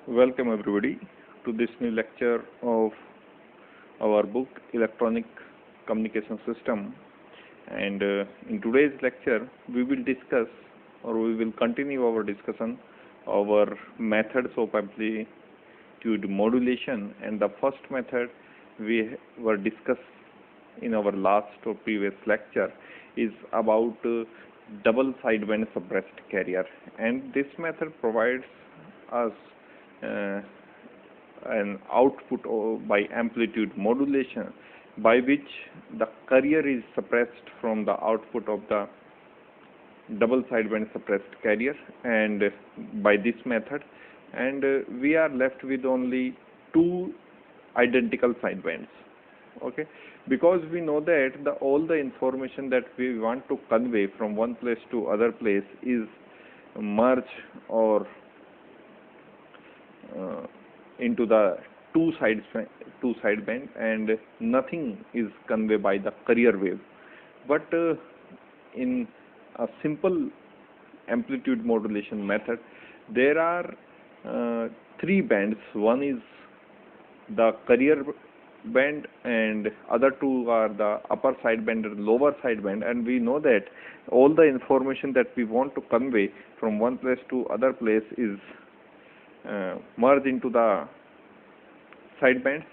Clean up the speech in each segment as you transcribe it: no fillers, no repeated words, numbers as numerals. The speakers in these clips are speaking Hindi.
Welcome everybody to this new lecture of our book Electronic Communication System. And in today's lecture we will discuss, or we will continue our discussion our methods of amplitude modulation. And the first method we were discussed in our last or previous lecture is about double sideband suppressed carrier, and this method provides us an output by amplitude modulation, by which the carrier is suppressed from the output of the double sideband suppressed carrier, and by this method, and we are left with only two identical sidebands. Okay, because we know that all the information that we want to convey from one place to other place is merged or into the two sideband, and nothing is conveyed by the carrier wave. But in a simple amplitude modulation method, there are three bands. One is the carrier band, and other two are the upper sideband and lower sideband, and we know that all the information that we want to convey from one place to other place is merged into the sidebands,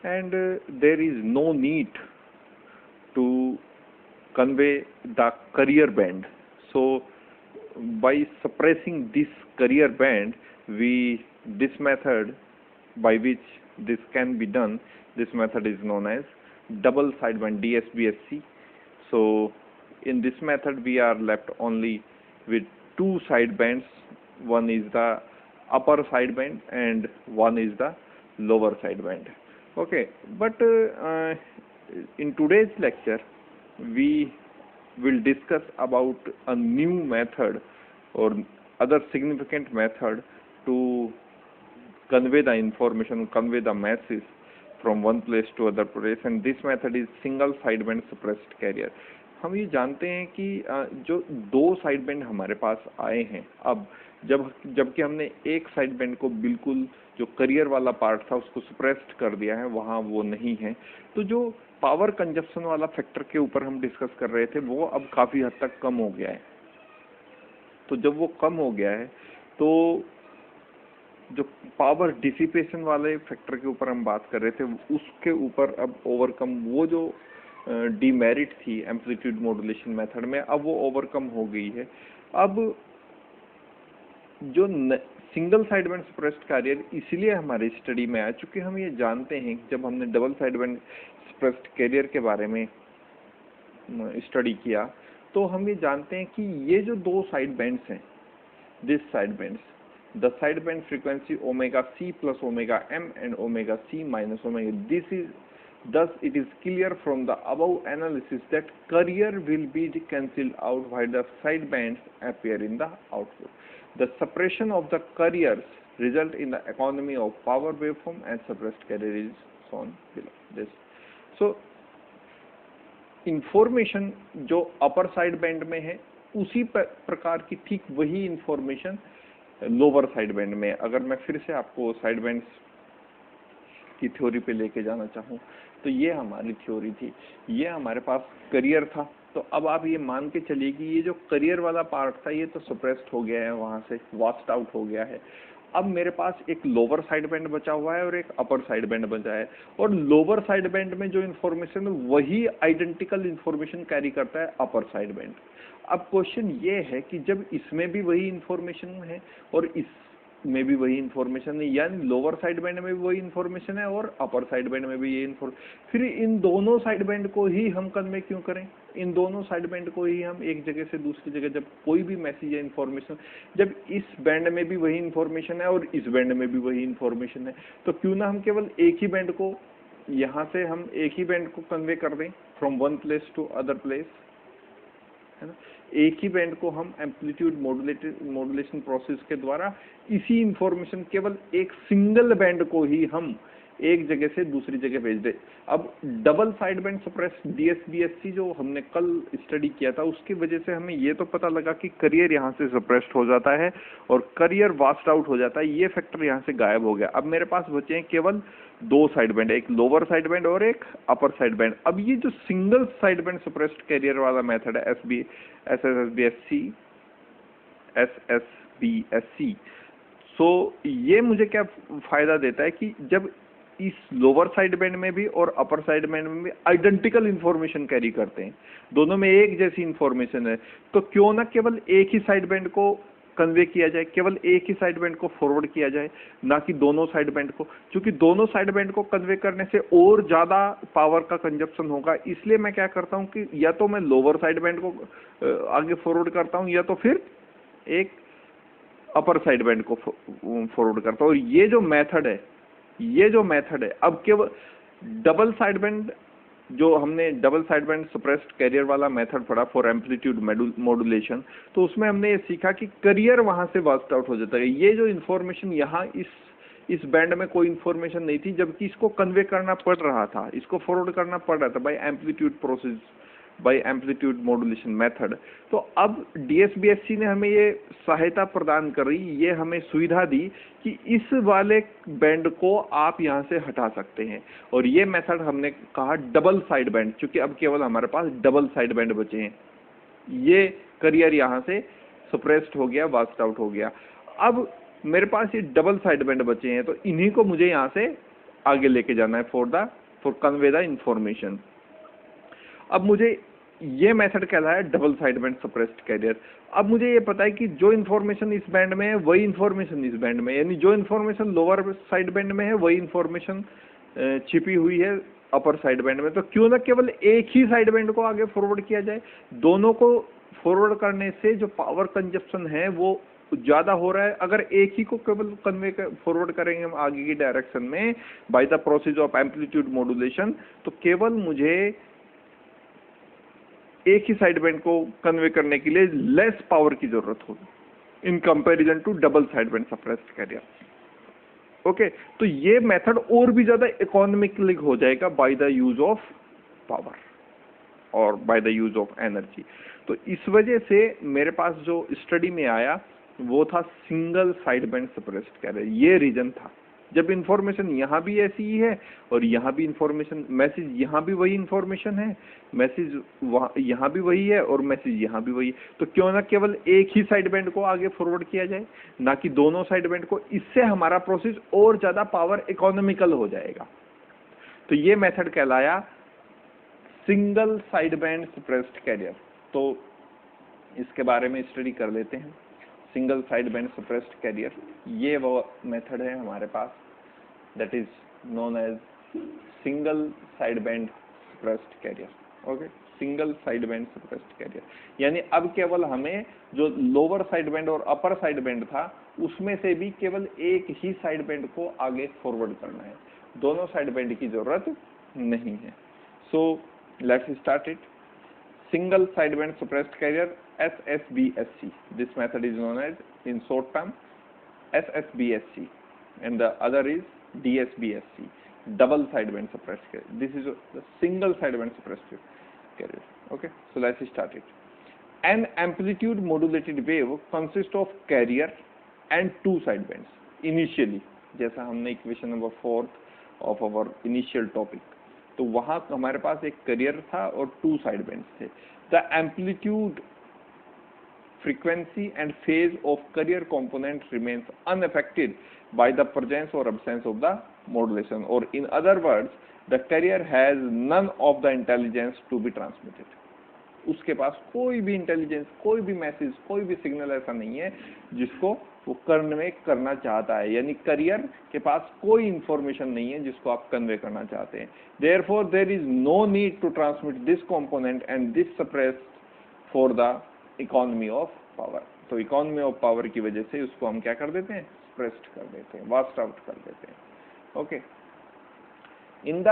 and there is no need to convey the carrier band. So by suppressing this carrier band, this method by which this can be done, this method is known as double sideband DSBSC. So in this method we are left only with two sidebands. One is the upper sideband and one is the lower sideband. Okay, but in today's lecture we will discuss about a new method or other significant method to convey the information, convey the message from one place to other place, and this method is single sideband suppressed carrier. हम ये जानते हैं कि जो दो साइडबैंड हमारे पास आए हैं, अब जबकि हमने एक साइडबैंड को बिल्कुल जो करियर वाला पार्ट था उसको सप्रेस्ड कर दिया है, वहाँ वो नहीं है, तो जो पावर कंजप्शन वाला फैक्टर के ऊपर हम डिस्कस कर रहे थे वो अब काफ़ी हद तक कम हो गया है. तो जब वो कम हो गया है तो जो पावर डिसिपेशन वाले फैक्टर के ऊपर हम बात कर रहे थे उसके ऊपर अब ओवरकम, वो जो डीमेरिट थी एम्पलीट्यूड मॉड्यूलेशन मेथड में, अब वो ओवरकम हो गई है. अब जो सिंगल साइडबैंड सप्रेस्ड कैरियर इसलिए हमारी स्टडी में आया चूंकि हम ये जानते हैं कि जब हमने डबल साइडबैंड सप्रेस्ड कैरियर के बारे में स्टडी किया तो हम ये जानते हैं कि ये जो दो साइडबैंड्स हैं, this साइडबैंड्स, the sideband frequency omega c plus omega m and omega c minus omega, thus it is clear from the above analysis that carrier will be cancelled out while the sidebands appear in the output. The suppression of the carriers result in the economy of power waveform and suppressed carrier is shown below this. So information जो upper sideband में है उसी प्रकार की ठीक वही information लोअर साइडबैंड में. अगर मैं फिर से आपको साइडबैंड्स की थ्योरी पे लेके जाना चाहूँ तो ये हमारी थ्योरी थी, ये हमारे पास करियर था. तो अब आप ये मान के चलिए कि ये जो करियर वाला पार्ट था ये तो सप्रेस्ड हो गया है, वहाँ से वॉश्ड आउट हो गया है. अब मेरे पास एक लोअर साइडबैंड बचा हुआ है और एक अपर साइडबैंड बचा है, और लोअर साइडबैंड में जो इन्फॉर्मेशन है वही आइडेंटिकल इन्फॉर्मेशन कैरी करता है अपर साइडबैंड. अब क्वेश्चन ये है कि जब इसमें भी वही इन्फॉर्मेशन है और इसमें भी वही इन्फॉर्मेशन है, यानी लोअर साइडबैंड में भी वही इन्फॉर्मेशन है और अपर साइडबैंड में भी ये फिर इन दोनों साइडबैंड को ही हम कन्वे क्यों करें? इन दोनों साइडबैंड को ही हम एक जगह से दूसरी जगह जब कोई भी मैसेज या इन्फॉर्मेशन, जब इस बैंड में भी वही इन्फॉर्मेशन है और इस बैंड में भी वही इन्फॉर्मेशन है, तो क्यों ना हम केवल एक ही बैंड को, यहाँ से हम एक ही बैंड को कन्वे कर दें from one place to other place, है ना. एक ही बैंड को हम एम्पलीट्यूड मॉड्यूलेशन प्रोसेस के द्वारा इसी इंफॉर्मेशन, केवल एक सिंगल बैंड को ही हम एक जगह से दूसरी जगह भेज दे। अब double side band suppressed DSBSC जो हमने कल स्टडी किया था, उसकी वजह से हमें ये तो पता लगा कि करियर यहाँ से सप्रेस्ड हो जाता है और करियर वास्ट आउट हो जाता है, ये फैक्टर यहाँ से गायब हो गया। अब मेरे पास बचे हैं केवल दो साइड बैंड, एक लोअर साइड बैंड और एक अपर साइड बैंड। अब ये जो single side band suppressed career वाला मेथड है SSBSC, सो ये मुझे क्या फायदा देता है कि जब इस लोअर साइड बैंड में भी और अपर साइड बैंड में भी आइडेंटिकल इंफॉर्मेशन कैरी करते हैं, दोनों में एक जैसी इंफॉर्मेशन है, तो क्यों ना केवल एक ही साइड बैंड को कन्वे किया जाए, केवल एक ही साइड बैंड को फॉरवर्ड किया जाए, ना कि दोनों साइड बैंड को। क्योंकि दोनों साइड बैंड को कन्वे करने से और ज्यादा पावर का कंजप्शन होगा, इसलिए मैं क्या करता हूं कि या तो मैं लोअर साइड बैंड को आगे फॉरवर्ड करता हूं या तो फिर एक अपर साइड बैंड को फॉरवर्ड करता हूं। और ये जो मेथड है अब केवल डबल साइड बैंड, जो हमने double side band suppressed career वाला मेथड पढ़ा फॉर एम्पलीट्यूड मॉड्यूलेशन, तो उसमें हमने ये सीखा कि करियर वहां से वास्ट आउट हो जाता है। ये जो इन्फॉर्मेशन यहाँ इस बैंड में कोई इन्फॉर्मेशन नहीं थी, जबकि इसको कन्वे करना पड़ रहा था, इसको फॉरवर्ड करना पड़ रहा था by amplitude process, by amplitude modulation method. तो अब DSBSC ने हमें ये सहायता प्रदान करी, ये हमें सुविधा दी कि इस वाले बैंड को आप यहाँ से हटा सकते हैं। और ये मेथड हमने कहा डबल साइड बैंड, क्योंकि अब केवल हमारे पास डबल साइड बैंड बचे हैं, ये करियर यहाँ से सप्रेस्ड हो गया, वास्ट आउट हो गया। अब मेरे पास ये डबल साइड बैंड बचे हैं, तो इन्हीं को मुझे यहाँ से आगे लेके जाना है फॉर कन्वे द इंफॉर्मेशन। अब मुझे ये मेथड कहलाया double side band suppressed career. अब मुझे ये पता है कि जो इन्फॉर्मेशन इस बैंड में है वही इन्फॉर्मेशन इस बैंड में, यानी जो इन्फॉर्मेशन लोअर साइड बैंड में है वही इन्फॉर्मेशन छिपी हुई है अपर साइड बैंड में। तो क्यों ना केवल एक ही साइड बैंड को आगे फॉरवर्ड किया जाए। दोनों को फॉरवर्ड करने से जो पावर कंजप्शन है वो ज्यादा हो रहा है। अगर एक ही को केवल फॉरवर्ड करेंगे हम आगे की डायरेक्शन में by the process of amplitude modulation, तो केवल मुझे एक ही साइड बैंड को कन्वे करने के लिए लेस पावर की जरूरत होगी in comparison to double side band suppressed carrier. Okay, तो ये मेथड और भी ज्यादा इकोनॉमिकली हो जाएगा by the use of power और by the use of energy. तो इस वजह से मेरे पास जो स्टडी में आया वो था single side band suppressed career. ये रीजन था, जब इंफॉर्मेशन यहाँ भी ऐसी ही है और यहाँ भी इंफॉर्मेशन, मैसेज यहाँ भी वही इंफॉर्मेशन है, मैसेज यहाँ भी वही है और मैसेज यहाँ भी वही है, तो क्यों ना केवल एक ही साइड बैंड को आगे फॉरवर्ड किया जाए, ना कि दोनों साइड बैंड को। इससे हमारा प्रोसेस और ज्यादा पावर इकोनॉमिकल हो जाएगा। तो ये मेथड कहलाया single side band suppressed career. तो इसके बारे में स्टडी कर लेते हैं। Single side band suppressed career, ये वो मेथड है हमारे पास that is known as single sideband suppressed carrier। Okay, single side band suppressed career, यानी अब केवल हमें जो लोअर साइड बैंड और अपर साइड बैंड था उसमें से भी केवल एक ही साइड बैंड को आगे फॉरवर्ड करना है, दोनों साइड बैंड की जरूरत नहीं है। So let's start it. Single sideband suppressed carrier SSBSC. This method is known as in short term SSBSC, and the other is DSBSC, double sideband suppressed carrier. This is the single sideband suppressed carrier. Okay, so let's start it. An amplitude modulated wave consists of carrier and two sidebands. Initially, जैसा हमने equation number 4 of our initial topic, तो वहां हमारे पास एक करियर था और टू साइड बैंड्स थे। The amplitude, frequency and phase of carrier component remains unaffected by the presence और एब्सेंस ऑफ द मॉड्यूलेशन, और in other words the carrier has none of the intelligence to be transmitted. उसके पास कोई भी इंटेलिजेंस, कोई भी मैसेज, कोई भी सिग्नल ऐसा नहीं है जिसको वो कन्वे करना चाहता है, यानी करियर के पास कोई इंफॉर्मेशन नहीं है जिसको आप कन्वे करना चाहते हैं। Therefore there is no need to transmit this component and this suppressed for the economy of power. तो इकोनॉमी ऑफ पावर की वजह से उसको हम क्या कर देते हैं, सप्रेस्ड कर देते हैं, वास्ट आउट कर देते हैं। Okay, in the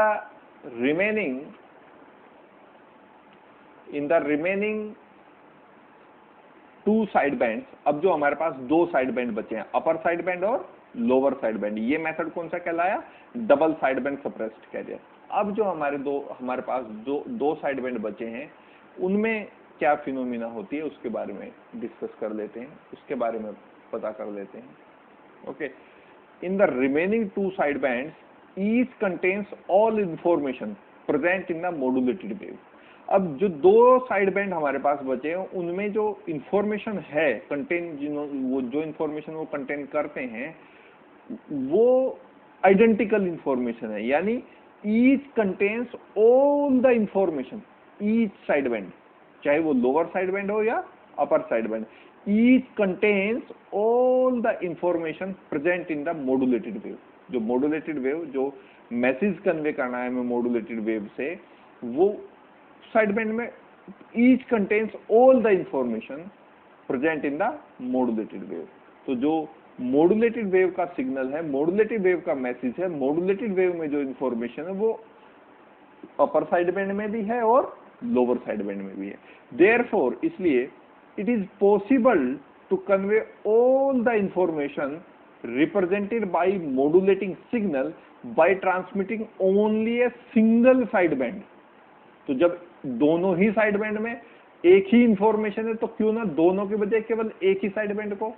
remaining to side bands, अब जो हमारे पास दो साइड बैंड बचे हैं, अपर साइड बैंड और लोअर साइड बैंड। ये मेथड कौन सा कहलाया? Double side band suppressed career. अब जो हमारे पास दो साइड बैंड बचे हैं, उनमें क्या फिनोमिना होती है उसके बारे में डिस्कस कर लेते हैं, उसके बारे में पता कर लेते हैं। Okay, in the remaining to side bands each contains all information present in the modulated wave. अब जो दो साइड बैंड हमारे पास बचे हैं, उनमें जो इंफॉर्मेशन है कंटेन, वो जो इंफॉर्मेशन वो कंटेन करते हैं वो आइडेंटिकल इंफॉर्मेशन है, यानी each contains all the information, each side band, चाहे वो लोअर साइड बैंड हो या upper side band, each contains all the information present in the modulated wave. जो मॉड्यूलेटेड वेव, जो मैसेज कन्वे करना है हमें मॉड्यूलेटेड वेव से, वो साइड बैंड में each contains all the information present in the modulated wave. तो जो मॉड्यूलेटेड वेव का सिग्नल है, मॉड्यूलेटेड वेव का मैसेज है, मॉड्यूलेटेड वेव में जो इंफॉर्मेशन है वो अपर साइड बैंड में भी है और लोअर साइड बैंड में भी है। देयरफॉर, इसलिए it is possible to convey all the information represented by modulating signal by transmitting only a single side band. तो जब दोनों ही साइड बैंड में एक ही इंफॉर्मेशन है, तो क्यों ना दोनों के बजाय केवल एक ही साइड बैंड को।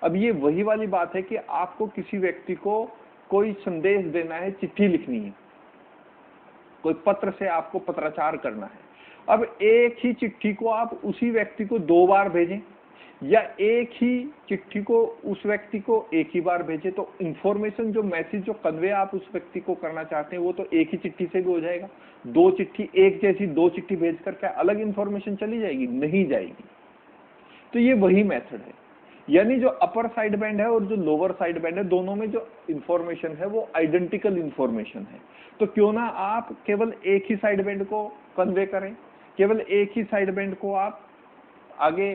अब ये वही वाली बात है कि आपको किसी व्यक्ति को कोई संदेश देना है, चिट्ठी लिखनी है, कोई पत्र से आपको पत्राचार करना है। अब एक ही चिट्ठी को आप उसी व्यक्ति को 2 बार भेजें या एक ही चिट्ठी को उस व्यक्ति को एक ही बार भेजें, तो इंफॉर्मेशन, जो मैसेज, जो कन्वे आप उस व्यक्ति को करना चाहते हैं, वो तो एक ही चिट्ठी से भी हो जाएगा। 2 चिट्ठी एक जैसी 2 चिट्ठी भेजकर क्या अलग इंफॉर्मेशन चली जाएगी? नहीं जाएगी। तो ये वही मेथड है, यानी जो अपर साइड बैंड है और जो लोअर साइड बैंड है, दोनों में जो इंफॉर्मेशन है वो आइडेंटिकल इंफॉर्मेशन है। तो क्यों ना आप केवल एक ही साइड बैंड को कन्वे करें, केवल एक ही साइड बैंड को आप आगे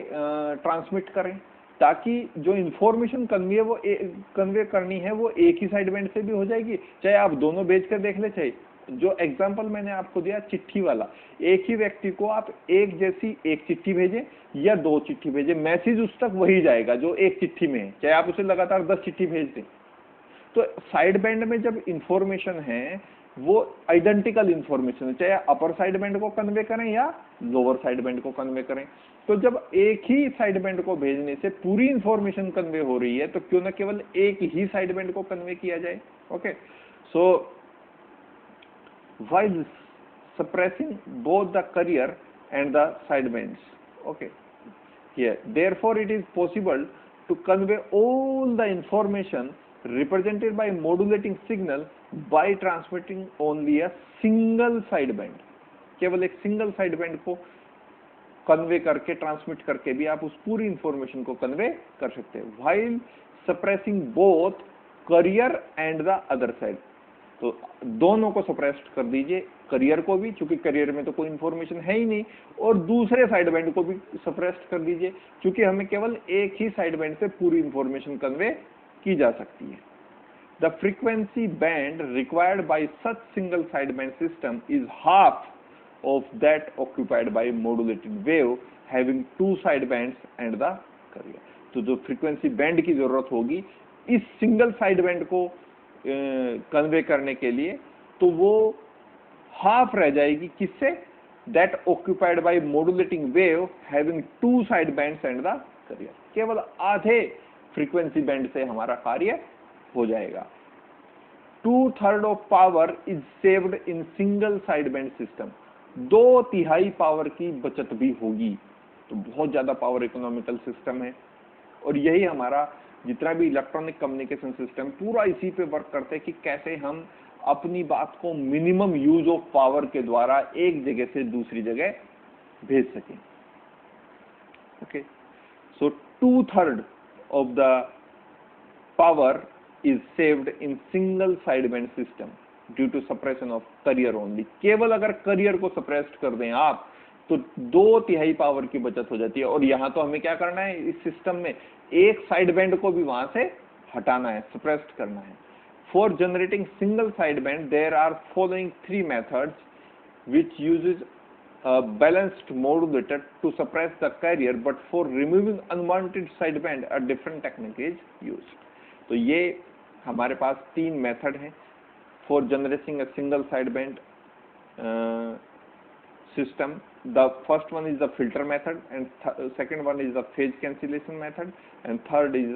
ट्रांसमिट करें, ताकि जो इंफॉर्मेशन कन्वे करनी है वो एक ही साइड बैंड से भी हो जाएगी। चाहे आप दोनों भेज कर देख ले, चाहे जो एग्जांपल मैंने आपको दिया चिट्ठी वाला, एक ही व्यक्ति को आप एक जैसी एक चिट्ठी भेजें या 2 चिट्ठी भेजें, मैसेज उस तक वही जाएगा जो एक चिट्ठी में है, चाहे आप उसे लगातार 10 चिट्ठी भेज दें। तो साइड बैंड में जब इंफॉर्मेशन है वो आइडेंटिकल इंफॉर्मेशन है, चाहे अपर साइड बैंड को कन्वे करें या लोअर साइड बैंड को कन्वे करें। तो जब एक ही साइड बैंड को भेजने से पूरी इंफॉर्मेशन कन्वे हो रही है, तो क्यों ना केवल एक ही साइड बैंड को कन्वे किया जाए। Okay, so while suppressing both the carrier and the side bands. Okay, here therefore it is possible to convey all the information represented by modulating signal by transmitting only a single side band. केवल एक सिंगल साइड बैंड को कन्वे करके, ट्रांसमिट करके भी आप उस पूरी इंफॉर्मेशन को कन्वे कर सकते हैं, while suppressing both carrier and the other side. तो दोनों को सप्रेस्ड कर दीजिए, करियर को भी, क्योंकि करियर में तो कोई इंफॉर्मेशन है ही नहीं, और दूसरे साइड बैंड को भी सप्रेस्ड कर दीजिए, क्योंकि हमें केवल एक ही साइड बैंड से पूरी इंफॉर्मेशन कन्वे की जा सकती है। The frequency band required by such single side band system is half of that occupied by modulated wave having 2 side bands and the career. तो जो फ्रीक्वेंसी बैंड की जरूरत होगी इस सिंगल साइड बैंड को कन्वे करने के लिए, तो वो हाफ रह जाएगी, किससे? That occupied by modulating wave having 2 side bands and the career. केवल आधे फ्रीक्वेंसी बैंड से हमारा कार्य हो जाएगा। 2/3 of power is saved in single side band system. 2/3 power की बचत भी होगी। तो बहुत ज्यादा पावर इकोनॉमिकल सिस्टम है, और यही हमारा जितना भी इलेक्ट्रॉनिक कम्युनिकेशन सिस्टम पूरा इसी पे वर्क करते हैं कि कैसे हम अपनी बात को मिनिमम यूज ऑफ पावर के द्वारा एक जगह से दूसरी जगह भेज सकें। Okay, so 2/3 of the power is saved in single side band system due to suppression of carrier only. केवल अगर करियर को सप्रेस्ड कर दें आप, तो 2/3 पावर की बचत हो जाती है। और यहाँ तो हमें क्या करना है, इस सिस्टम में एक साइड बैंड को भी वहां से हटाना है, सप्रेस्ड करना है। For generating single side band there are following 3 methods which uses balanced modulator to suppress the carrier, but for removing unwanted sideband a different technique is used. तो ये हमारे पास 3 मेथड हैं for generating a single side band system. The first one is the filter method, and second one is the phase cancellation method, and third is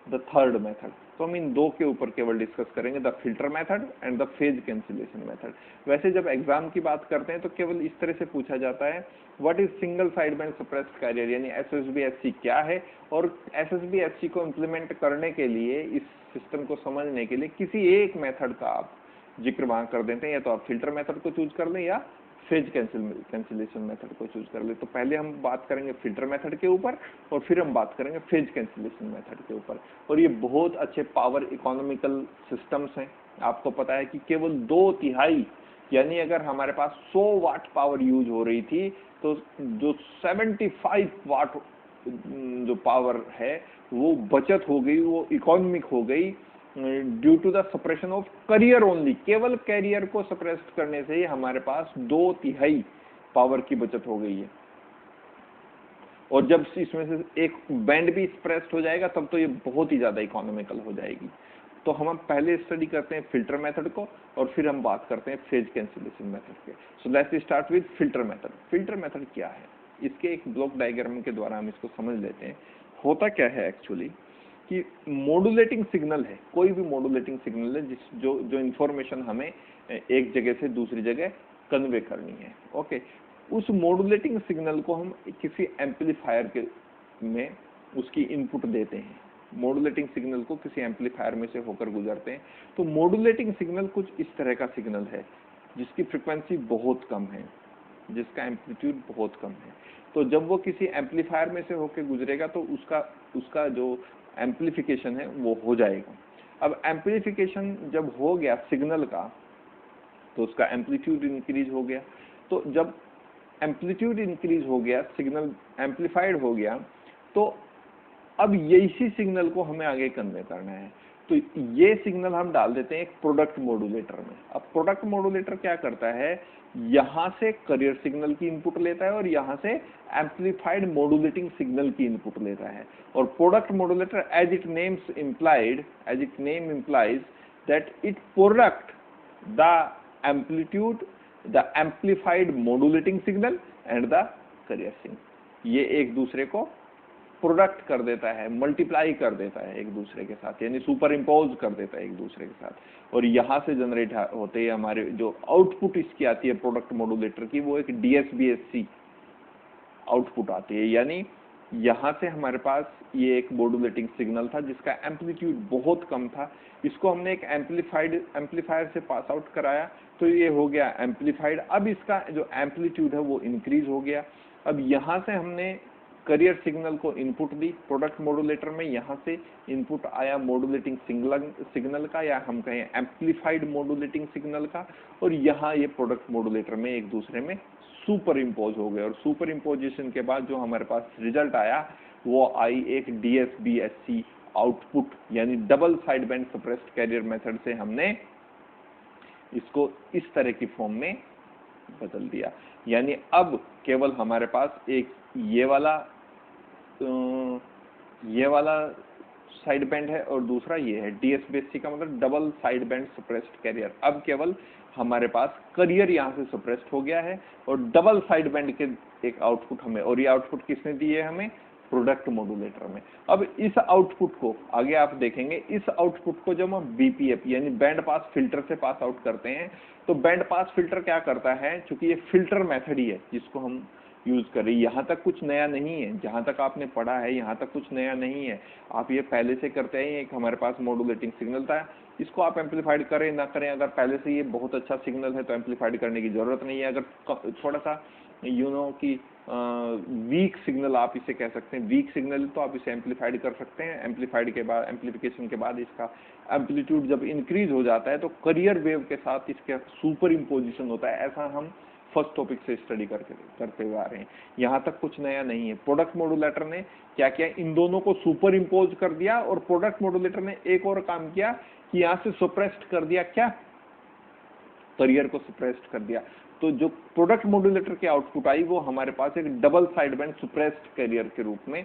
the third method. तो हम इन दो के ऊपर केवल डिस्कस करेंगे, the filter method and the phase cancellation method. वैसे जब एग्जाम की बात करते हैं तो केवल इस तरह से पूछा जाता है what is single side band suppressed career, यानी SSBSC क्या है, और SSBSC को इम्प्लीमेंट करने के लिए, इस सिस्टम को समझने के लिए किसी एक मेथड का आप जिक्र वहां कर देते हैं, या तो आप फिल्टर मेथड को चूज कर लें या फेज कैंसिलेशन मेथड को चूज कर ले। तो पहले हम बात करेंगे फिल्टर मेथड के ऊपर और फिर हम बात करेंगे फेज कैंसिलेशन मेथड के ऊपर। और ये बहुत अच्छे पावर इकोनॉमिकल सिस्टम्स हैं। आपको पता है कि केवल 2/3, यानी अगर हमारे पास 100 वाट पावर यूज हो रही थी तो जो 75 वाट जो पावर है वो बचत हो गई, वो इकोनॉमिक हो गई due to the suppression of carrier only. केवल कैरियर को सप्रेस्ड करने से ही हमारे पास 2/3 पावर की बचत हो गई है। और जब इसमें से एक बैंड भी सप्रेस्ड हो जाएगा तब तो ये बहुत ही ज्यादा इकोनॉमिकल हो जाएगी। तो हम पहले स्टडी करते हैं फिल्टर मेथड को और फिर हम बात करते हैं फेज कैंसिलेशन मेथड के। So let's start with filter method. Filter method क्या है, इसके एक ब्लॉक डायग्राम के द्वारा हम इसको समझ लेते हैं। होता क्या है एक्चुअली कि मॉड्यूलेटिंग सिग्नल है, कोई भी मॉड्यूलेटिंग सिग्नल है जो इंफॉर्मेशन हमें एक जगह से दूसरी जगह कन्वे करनी है। ओके, उस मॉड्यूलेटिंग सिग्नल को हम किसी एम्पलीफायर के में उसकी इनपुट देते हैं। मॉड्यूलेटिंग सिग्नल को किसी एम्पलीफायर में से होकर गुजरते हैं। तो मॉड्यूलेटिंग सिग्नल कुछ इस तरह का सिग्नल है जिसकी फ्रिक्वेंसी बहुत कम है, जिसका एम्पलीट्यूड बहुत कम है। तो जब वो किसी एम्पलीफायर में से होकर गुजरेगा तो उसका जो एम्पलीफिकेशन है वो हो जाएगा। अब एम्पलीफिकेशन जब हो गया सिग्नल का तो उसका एम्पलीट्यूड इंक्रीज हो गया। तो जब एम्पलीट्यूड इंक्रीज हो गया, सिग्नल एम्पलीफाइड हो गया, तो अब यही सिग्नल को हमें आगे कन्वे करना है। तो ये सिग्नल हम डाल देते हैं एक प्रोडक्ट मॉड्यूलेटर में। अब प्रोडक्ट मॉड्यूलेटर क्या करता है, यहां से कैरियर सिग्नल की इनपुट लेता है और यहां से एम्पलीफाइड मॉड्यूलेटिंग सिग्नल की इनपुट लेता है। और product modulator as it name implies that it product the amplitude, the amplified modulating signal and the carrier signal। ये एक दूसरे को प्रोडक्ट कर देता है, मल्टीप्लाई कर देता है एक दूसरे के साथ, यानी सुपर इम्पोज कर देता है एक दूसरे के साथ। और यहाँ से जनरेट होते हैं हमारे जो आउटपुट इसकी आती है प्रोडक्ट मॉड्यूलेटर की, वो एक DSBSC आउटपुट आती है। यानी यहाँ से हमारे पास ये एक मॉड्यूलेटिंग सिग्नल था जिसका एम्पलीट्यूड बहुत कम था, इसको हमने एक एम्पलीफायर से पास आउट कराया तो ये हो गया एम्पलीफाइड। अब इसका जो एम्पलीट्यूड है वो इंक्रीज हो गया। अब यहाँ से हमने कैरियर सिग्नल को इनपुट दी प्रोडक्ट मॉड्यूलेटर में, यहाँ से इनपुट आया मॉड्यूलेटिंग सिग्नल का, या हम कहें एम्पलीफाइड मॉड्यूलेटिंग सिग्नल का, और यहाँ ये प्रोडक्ट मॉड्यूलेटर में एक दूसरे में सुपर इम्पोज हो गए। और सुपर इम्पोजिशन के बाद जो हमारे पास रिजल्ट आया वो आई एक DSBSC आउटपुट, यानी double side band suppressed career method से हमने इसको इस तरह की फॉर्म में बदल दिया। यानी अब केवल हमारे पास एक ये वाला साइड बैंड है और दूसरा ये है। DSBSC का मतलब double side band suppressed career. अब केवल हमारे पास कैरियर यहाँ से सप्रेस्ड हो गया है और डबल साइड बैंड के एक आउटपुट हमें, और ये आउटपुट किसने दिए हमें, प्रोडक्ट मॉड्यूलेटर में। अब इस आउटपुट को आगे आप देखेंगे, इस आउटपुट को जब हम BPF यानी बैंड पास फिल्टर से पास आउट करते हैं तो बैंड पास फिल्टर क्या करता है, चूंकि ये फिल्टर मेथड ही है जिसको हम यूज कर रही है, यहाँ तक कुछ नया नहीं है, जहां तक आपने पढ़ा है यहाँ तक कुछ नया नहीं है, आप ये पहले से करते हैं। एक हमारे पास मॉड्यूलेटिंग सिग्नल था, इसको आप एम्पलीफाइड करें ना करें, अगर पहले से ये बहुत अच्छा सिग्नल है तो एम्पलीफाइड करने की जरूरत नहीं है। अगर थोड़ा सा कि वीक सिग्नल आप इसे कह सकते हैं, वीक सिग्नल, तो आप इसे एम्पलीफाइड कर सकते हैं। एम्पलीफाइड के बाद, एम्पलीफिकेशन के बाद इसका एम्पलीट्यूड जब इंक्रीज हो जाता है तो कैरियर वेव के साथ इसका सुपर इम्पोजिशन होता है। ऐसा हम फर्स्ट टॉपिक से स्टडी करते हुए आ रहे हैं, यहाँ तक कुछ नया नहीं है। प्रोडक्ट मॉड्यूलेटर ने क्या किया, इन दोनों को सुपर इम्पोज कर दिया, और प्रोडक्ट मॉड्यूलेटर ने एक और काम किया कि यहाँ से सप्रेस्ड कर दिया, क्या, कैरियर को सप्रेस्ड कर दिया। तो जो प्रोडक्ट मॉड्यूलेटर की आउटपुट आई वो हमारे पास एक double side band suppressed career के रूप में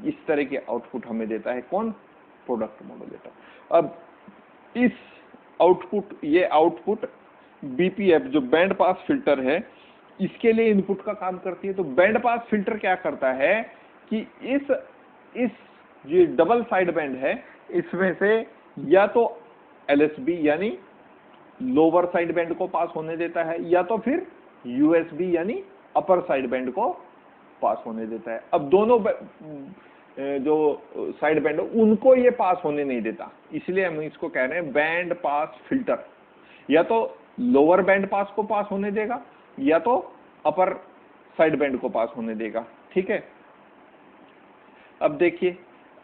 इस तरह के आउटपुट हमें देता है। कौन, प्रोडक्ट मॉड्यूलेटर। अब इस आउटपुट, ये आउटपुट बीपीएफ जो बैंड पास फिल्टर है इसके लिए इनपुट का काम करती है। तो बैंड पास फिल्टर क्या करता है कि इस जो डबल साइड बैंड है इसमें से या तो एलएसबी यानी लोअर साइड बैंड को पास होने देता है या तो फिर यूएसबी यानी अपर साइड बैंड को पास होने देता है। अब दोनों जो साइड बैंड उनको ये पास होने नहीं देता, इसलिए हम इसको कह रहे हैं बैंड पास फिल्टर। या तो लोअर बैंड पास को पास होने देगा या तो अपर साइड बैंड को पास होने देगा, ठीक है। अब देखिए,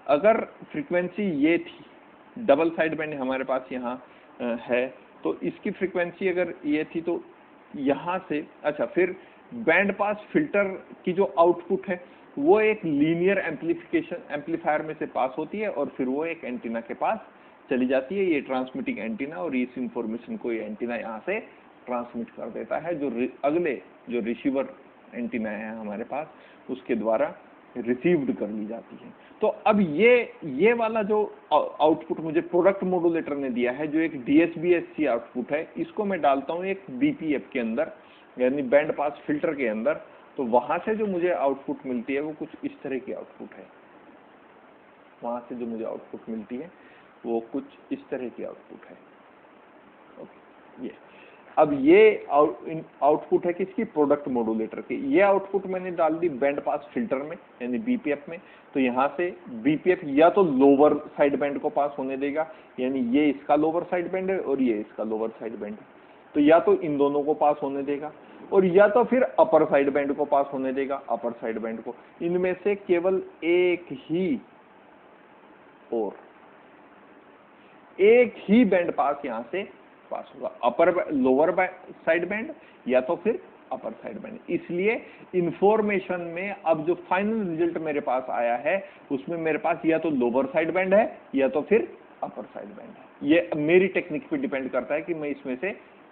अगर फ्रीक्वेंसी ये थी, डबल साइड बैंड हमारे पास यहाँ है, तो इसकी फ्रीक्वेंसी अगर ये थी तो यहाँ से, अच्छा, फिर बैंड पास फिल्टर की जो आउटपुट है वो एक लीनियर एम्पलीफायर में से पास होती है और फिर वो एक एंटीना के पास चली जाती है, ये ट्रांसमिटिंग एंटीना, और इस इंफॉर्मेशन को ये एंटीना यहाँ से ट्रांसमिट कर देता है जो अगले जो रिसीवर एंटीना है हमारे पास उसके द्वारा रिसीव्ड कर ली जाती है। तो अब ये वाला जो आउटपुट मुझे प्रोडक्ट मॉड्यूलेटर ने दिया है, जो एक डीएसबीएससी आउटपुट है, इसको मैं डालता हूँ एक बीपीएफ के अंदर यानी बैंड पास फिल्टर के अंदर, तो वहां से जो मुझे आउटपुट मिलती है वो कुछ इस तरह की आउटपुट है। वहां से जो मुझे आउटपुट मिलती है वो कुछ इस तरह की आउटपुट है। ओके, ये अब ये आउटपुट है किसकी, प्रोडक्ट मॉड्यूलेटर की। ये आउटपुट मैंने डाल दी बैंड पास फिल्टर में यानी बीपीएफ में, तो यहाँ से बीपीएफ या तो लोअर साइड बैंड को पास होने देगा यानी ये इसका लोअर साइड बैंड है और ये इसका लोअर साइड बैंड है, तो या तो इन दोनों को पास होने देगा और या तो फिर अपर साइड बैंड को पास होने देगा, अपर साइड बैंड को। इनमें से केवल एक ही बैंड पास यहां से पास होगा, अपर लोअर साइड बैंड या तो फिर अपर साइड बैंड। इसलिए इंफॉर्मेशन में अब जो फाइनल रिजल्ट मेरे पास आया है उसमें मेरे पास या तो लोअर साइड बैंड है या तो फिर अपर साइड बैंड है। ये मेरी टेक्निक पे डिपेंड करता है कि मैं इसमें से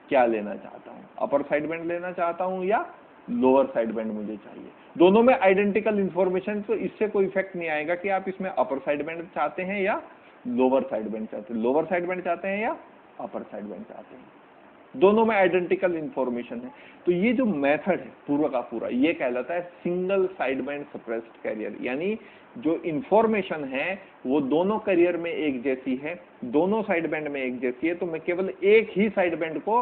क्या लेना चाहता हूं, अपर साइड बैंड लेना चाहता हूं या लोअर साइड बैंड मुझे चाहिए। दोनों में आइडेंटिकल इंफॉर्मेशन, तो इससे कोई इफेक्ट नहीं आएगा कि आप इसमें अपर साइड बैंड चाहते हैं या लोअर साइड बैंड चाहते हैं, लोअर साइड बैंड चाहते हैं या अपर साइड बैंड चाहते हैं, दोनों में आइडेंटिकल इंफॉर्मेशन है। तो ये जो मेथड है पूरा का पूरा ये कहलाता है single side band suppressed career, यानी जो इंफॉर्मेशन है वो दोनों कैरियर में एक जैसी है, दोनों साइड बैंड में एक जैसी है, तो मैं केवल एक ही साइड बैंड को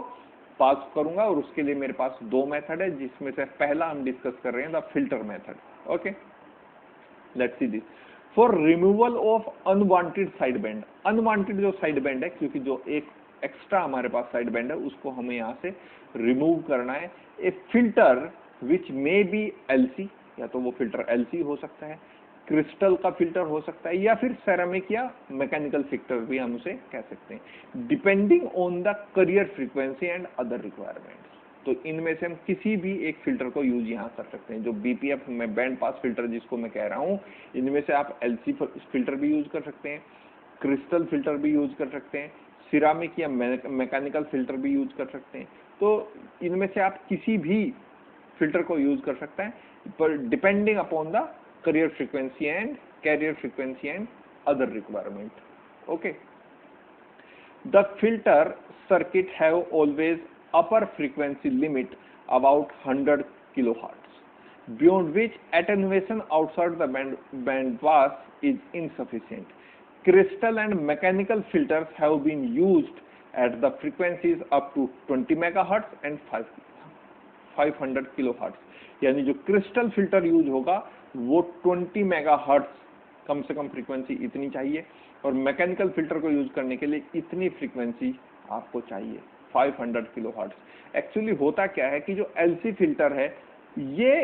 पास करूंगा और उसके लिए मेरे पास दो मेथड है, जिसमें से पहला हम डिस्कस कर रहे हैं the filter method. Okay, let's see this. For removal of unwanted side band, unwanted जो साइड बैंड है, क्योंकि जो एक एक्स्ट्रा हमारे पास साइड बैंड है उसको हमें यहाँ से रिमूव करना है। A filter which may be LC, या तो वो फिल्टर एलसी हो सकता है, क्रिस्टल का फिल्टर हो सकता है, या फिर सेरामिक या मैकेनिकल फिल्टर भी हम उसे कह सकते हैं, depending on the carrier frequency and other requirements. तो इनमें से हम किसी भी एक फिल्टर को यूज यहाँ कर सकते हैं। जो बीपीएफ में बैंड पास फिल्टर जिसको मैं कह रहा हूँ, इनमें से आप एलसी फिल्टर भी यूज कर सकते हैं, क्रिस्टल फिल्टर भी यूज कर सकते हैं, सिरामिक या मैकेनिकल फिल्टर भी यूज कर सकते हैं। तो इनमें से आप किसी भी फिल्टर को यूज कर सकते हैं, पर depending upon the carrier frequency and other requirement. Okay, the filter circuit have always upper frequency limit about 100 kilohertz, beyond which attenuation outside the band pass is insufficient. Crystal and mechanical filters have been used at the frequencies up to 20 megahertz and 500 kilohertz. यानी जो क्रिस्टल फिल्टर यूज होगा वो 20 मेगाहर्ट्ज कम से कम फ्रीक्वेंसी इतनी चाहिए, और मैकेनिकल फिल्टर को यूज करने के लिए इतनी फ्रीक्वेंसी आपको चाहिए 500 किलोहर्ट्ज। एक्चुअली होता क्या है कि जो एलसी फिल्टर है ये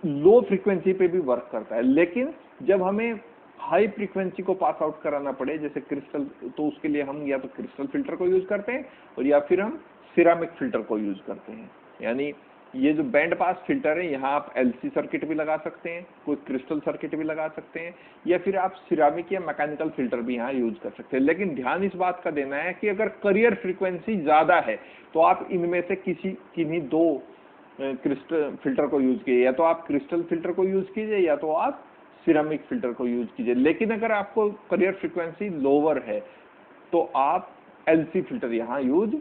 लो फ्रीक्वेंसी पे भी वर्क करता है, लेकिन जब हमें हाई फ्रीक्वेंसी को पास आउट कराना पड़े जैसे क्रिस्टल, तो उसके लिए हम या तो क्रिस्टल फिल्टर को यूज करते हैं और या फिर हम सिरामिक फिल्टर को यूज करते हैं। यानी ये जो बैंड पास फिल्टर है यहाँ आप एलसी सर्किट भी लगा सकते हैं, कोई क्रिस्टल सर्किट भी लगा सकते हैं, या फिर आप सिरामिक या मैकेनिकल फिल्टर भी यहाँ यूज कर सकते हैं। लेकिन ध्यान इस बात का देना है कि अगर कैरियर फ्रीक्वेंसी ज्यादा है तो आप इनमें से किन्हीं दो क्रिस्टल फिल्टर को यूज कीजिए, या तो आप क्रिस्टल फिल्टर को यूज कीजिए या तो आप सिरेमिक फिल्टर को यूज कीजिए। लेकिन अगर आपको कैरियर फ्रीक्वेंसी लोअर है तो आप एलसी फिल्टर यहाँ यूज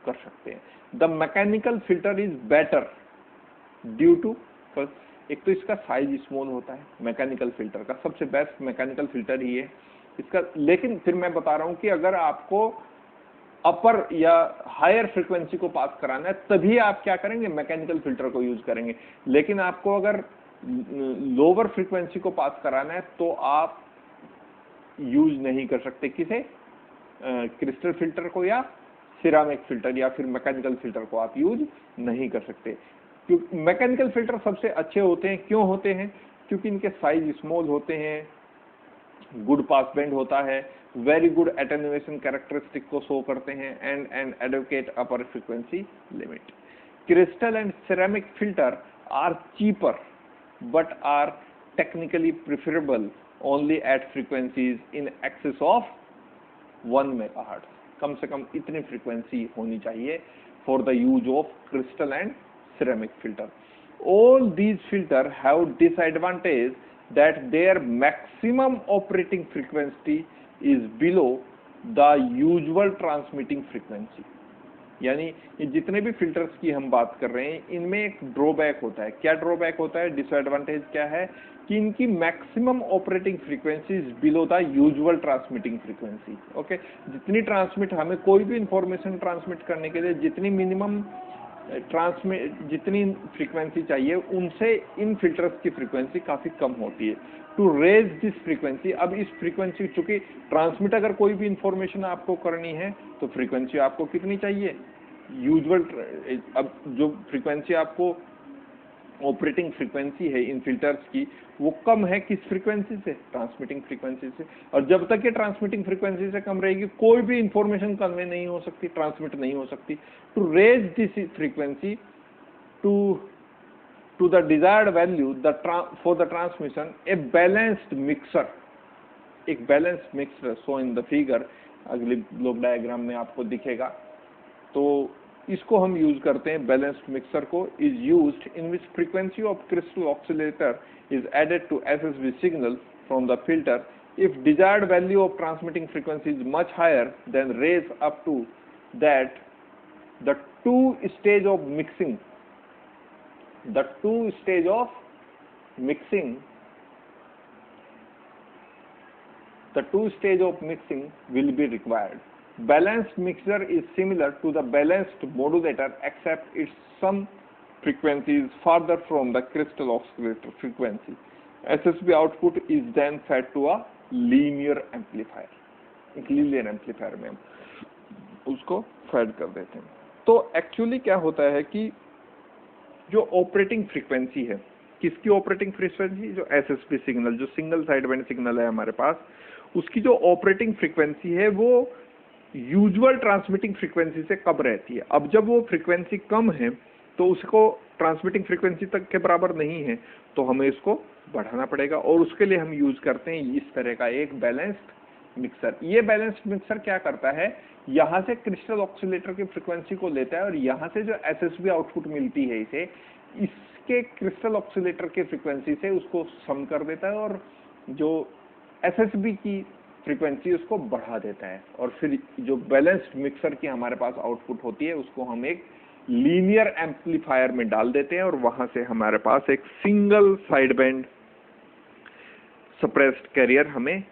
कर सकते हैं। The mechanical filter is better due to, एक तो इसका साइज स्मॉल होता है, मैकेनिकल फिल्टर का सबसे बेस्ट मैकेनिकल फिल्टर ही है इसका। लेकिन फिर मैं बता रहा हूं कि अगर आपको अपर या हायर फ्रीक्वेंसी को पास कराना है तभी आप क्या करेंगे, मैकेनिकल फिल्टर को यूज करेंगे। लेकिन आपको अगर लोअर फ्रीक्वेंसी को पास कराना है तो आप यूज नहीं कर सकते किसे, क्रिस्टल फिल्टर को या सिरामिक फिल्टर या फिर मैकेनिकल फिल्टर को आप यूज नहीं कर सकते। क्योंकि मैकेनिकल फिल्टर सबसे अच्छे होते हैं, क्यों होते हैं, क्योंकि इनके साइज स्मॉल होते हैं, गुड पास बैंड होता है, वेरी गुड एटेन्युएशन कैरेक्टरिस्टिक को शो करते हैं and advocate upper frequency limit. Crystal and ceramic filter are cheaper but are technically preferable only at frequencies in excess of 1 megahertz. कम से कम इतनी फ्रीक्वेंसी होनी चाहिए for the use of crystal and ceramic filter. All these filters have disadvantage that their maximum operating frequency is below the usual transmitting frequency. यानी ये जितने भी फिल्टर्स की हम बात कर रहे हैं इनमें एक ड्रॉबैक होता है। क्या ड्रॉबैक होता है, डिसएडवांटेज क्या है कि इनकी maximum operating frequency is below the usual transmitting frequency. Okay, जितनी ट्रांसमिट हमें कोई भी इंफॉर्मेशन ट्रांसमिट करने के लिए जितनी मिनिमम जितनी फ्रीक्वेंसी चाहिए उनसे इन फिल्टर्स की फ्रीक्वेंसी काफी कम होती है। टू रेज दिस फ्रीक्वेंसी, अब इस फ्रीक्वेंसी, चूंकि ट्रांसमिट अगर कोई भी इंफॉर्मेशन आपको करनी है तो फ्रीक्वेंसी आपको कितनी चाहिए, यूजुअल। अब जो फ्रीक्वेंसी आपको ऑपरेटिंग फ्रीक्वेंसी है इन फिल्टर्स की वो कम है किस फ्रीक्वेंसी से, ट्रांसमिटिंग फ्रीक्वेंसी से। और जब तक ये ट्रांसमिटिंग फ्रीक्वेंसी से कम रहेगी कोई भी इंफॉर्मेशन कन्वे नहीं हो सकती, ट्रांसमिट नहीं हो सकती। To raise this frequency to the desired value for the transmission a balanced mixer, एक balanced mixer so in the figure, अगले ब्लॉक डायग्राम में आपको दिखेगा। तो इसको हम यूज करते हैं बैलेंस्ड मिक्सर को, is used in which frequency of crystal oscillator is added to SSB signal from the filter if desired value of transmitting frequency is much higher than raise up to that the two stage of mixing will be required. Balanced mixer is similar to the balanced modulator except its some frequency is farther from the crystal oscillator frequency. SSB output is then fed to a linear amplifier. एक linear amplifier में हम उसको फेड कर देते हैं। तो एक्चुअली क्या होता है कि जो ऑपरेटिंग फ्रीक्वेंसी है, किसकी ऑपरेटिंग फ्रीक्वेंसी, जो एसएसबी सिग्नल, जो सिंगल साइड बैंड सिग्नल है हमारे पास, उसकी जो ऑपरेटिंग फ्रीक्वेंसी है वो यूजुअल ट्रांसमिटिंग फ्रीक्वेंसी से कम रहती है। अब जब वो फ्रीक्वेंसी कम है तो उसको ट्रांसमिटिंग फ्रीक्वेंसी तक के बराबर नहीं है तो हमें इसको बढ़ाना पड़ेगा, और उसके लिए हम यूज करते हैं इस तरह का एक बैलेंस्ड मिक्सर। ये बैलेंस्ड मिक्सर क्या करता है, यहाँ से क्रिस्टल ऑक्सीलेटर की फ्रीक्वेंसी को लेता है और यहाँ से जो एसएसबी आउटपुट मिलती है इसे, इसके क्रिस्टल ऑक्सीलेटर के फ्रीक्वेंसी से उसको सम कर देता है और जो एसएसबी की फ्रीक्वेंसी उसको बढ़ा देता है। और फिर जो बैलेंस्ड मिक्सर की हमारे पास आउटपुट होती है उसको हम एक लीनियर एम्पलीफायर में डाल देते हैं और वहां से हमारे पास एक single side band suppressed career हमें